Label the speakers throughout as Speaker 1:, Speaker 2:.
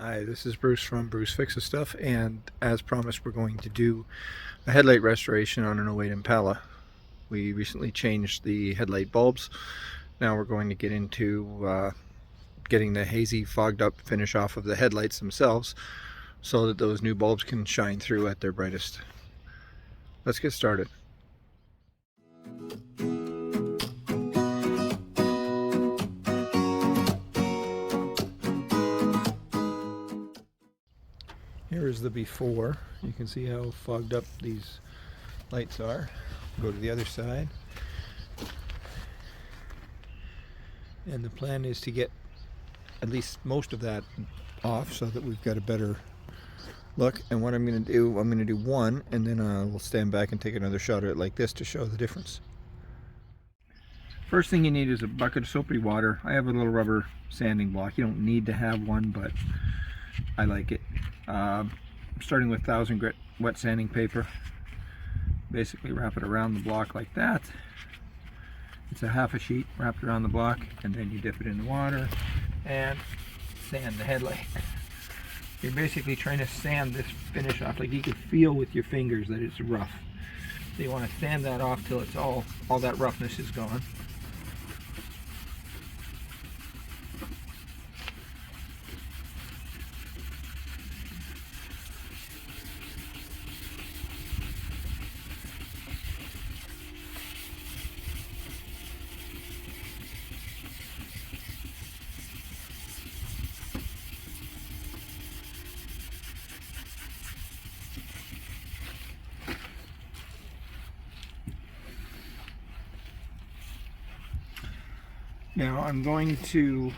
Speaker 1: Hi, this is Bruce from Bruce Fixes Stuff, and as promised, we're going to do a headlight restoration on an '08 Impala. We recently changed the headlight bulbs. Now we're going to get into getting the hazy, fogged up finish off of the headlights themselves so that those new bulbs can shine through at their brightest. Let's get started. Here is the before. You can see how fogged up these lights are. Go to the other side. And the plan is to get at least most of that off so that we've got a better look. And what I'm going to do one, and then we'll stand back and take another shot at it like this to show the difference. First thing you need is a bucket of soapy water. I have a little rubber sanding block. You don't need to have one, but I like it. Starting with 1000 grit wet sanding paper. Basically wrap it around the block like that. It's a half a sheet wrapped around the block, and then you dip it in the water and sand the headlight. You're basically trying to sand this finish off. Like you can feel with your fingers that it's rough. So you want to sand that off till it's all that roughness is gone. Now I'm going to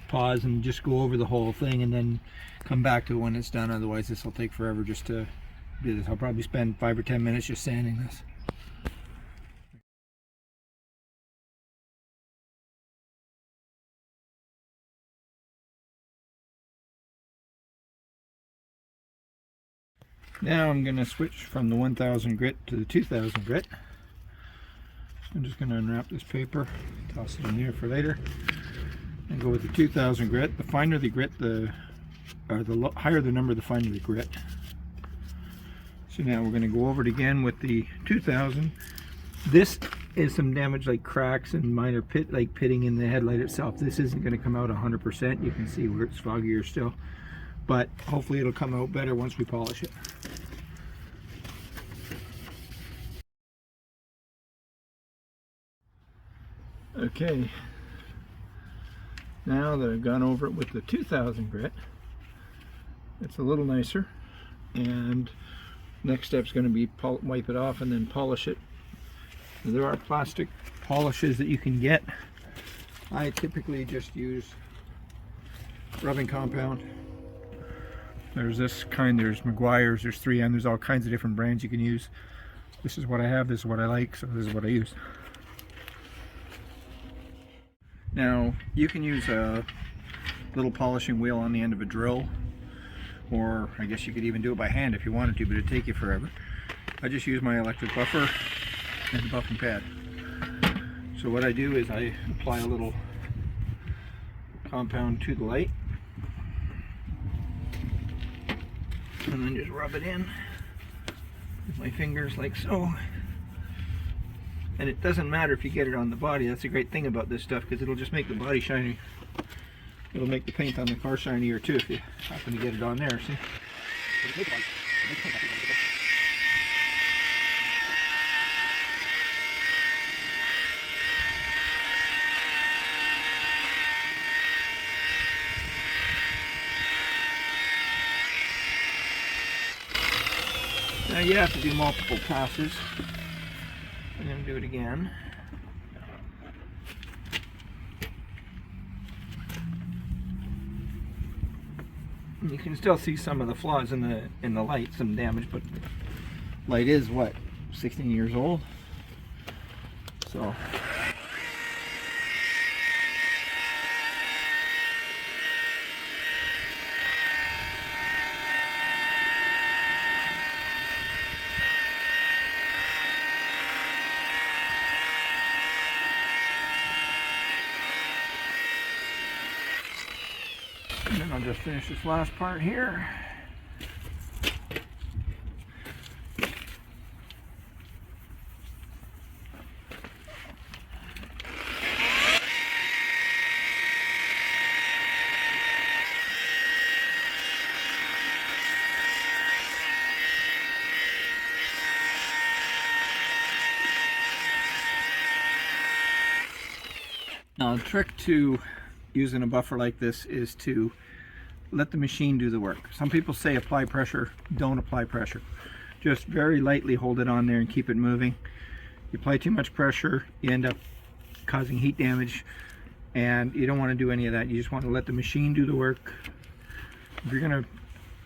Speaker 1: pause and just go over the whole thing and then come back to it when it's done. Otherwise this will take forever just to do this. I'll probably spend 5 or 10 minutes just sanding this. Now I'm going to switch from the 1000 grit to the 2000 grit. I'm just going to unwrap this paper, toss it in there for later, and go with the 2000 grit. The finer the grit, the higher the number, the finer the grit. So now we're going to go over it again with the 2000. This is some damage like cracks and minor pitting in the headlight itself. This isn't going to come out 100%. You can see where it's foggier still, but hopefully it'll come out better once we polish it. Okay, now that I've gone over it with the 2000 grit, it's a little nicer, and next step is going to be wipe it off and then polish it. There are plastic polishes that you can get. I typically just use rubbing compound. There's this kind, there's Meguiar's, there's 3M, there's all kinds of different brands you can use. This is what I have, this is what I like, so this is what I use. Now, you can use a little polishing wheel on the end of a drill, or I guess you could even do it by hand if you wanted to, but it'd take you forever. I just use my electric buffer and the buffing pad. So what I do is I apply a little compound to the light, and then just rub it in with my fingers like so. And it doesn't matter if you get it on the body. That's a great thing about this stuff, because it'll just make the body shiny. It'll make the paint on the car shinier too if you happen to get it on there, see? Now you have to do multiple passes. I'm going to do it again. You can still see some of the flaws in the light, some damage, but light is what, 16 years old? So And then I'll just finish this last part here. Now, the trick to using a buffer like this is to let the machine do the work. Some people say apply pressure. Don't apply pressure. Just very lightly hold it on there and keep it moving. You apply too much pressure, you end up causing heat damage, and you don't want to do any of that. You just want to let the machine do the work. If you're going to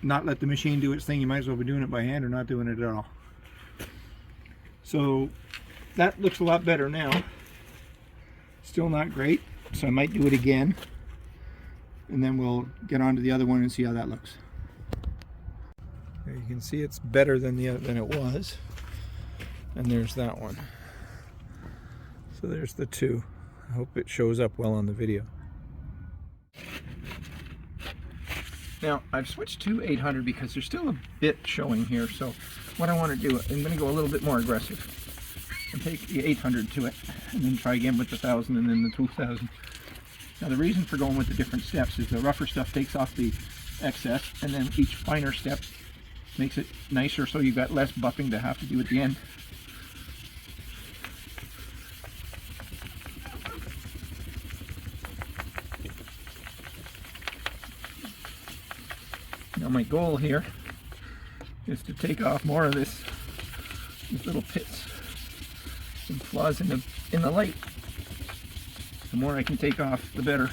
Speaker 1: not let the machine do its thing, you might as well be doing it by hand or not doing it at all. So that looks a lot better now. Still not great, so I might do it again, and then we'll get on to the other one and see how that looks. There you can see it's better than it was, and there's that one. So there's the two. I hope it shows up well on the video. Now I've switched to 800 because there's still a bit showing here. So what I want to do, I'm going to go a little bit more aggressive and take the 800 to it, and then try again with the 1000 and then the 2000. Now the reason for going with the different steps is the rougher stuff takes off the excess, and then each finer step makes it nicer, so you've got less buffing to have to do at the end. Now my goal here is to take off more of these little pits and flaws in the light. The more I can take off, the better.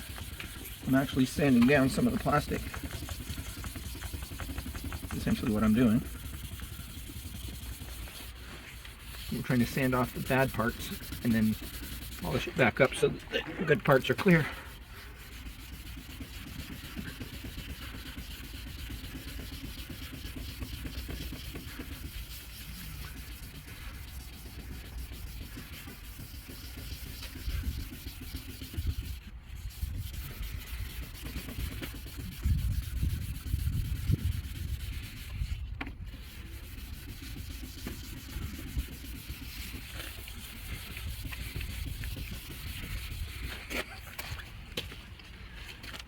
Speaker 1: I'm actually sanding down some of the plastic. That's essentially what I'm doing. I'm trying to sand off the bad parts and then polish it back up so that the good parts are clear.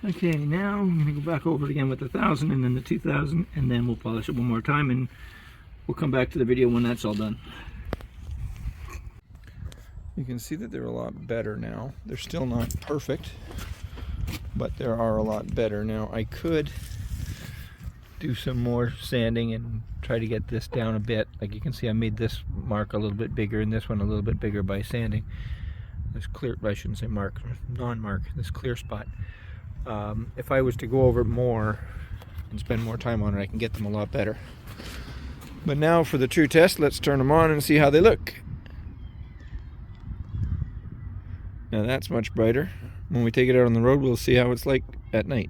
Speaker 1: Okay, now I'm going to go back over it again with the 1000 and then the 2000, and then we'll polish it one more time, and we'll come back to the video when that's all done. You can see that they're a lot better now. They're still not perfect, but they are a lot better now. I could do some more sanding and try to get this down a bit. Like you can see, I made this mark a little bit bigger and this one a little bit bigger by sanding. This clear, I shouldn't say mark, non-mark, this clear spot. If I was to go over it more and spend more time on it, I can get them a lot better. But now for the true test, let's turn them on and see how they look. Now that's much brighter. When we take it out on the road, we'll see how it's like at night.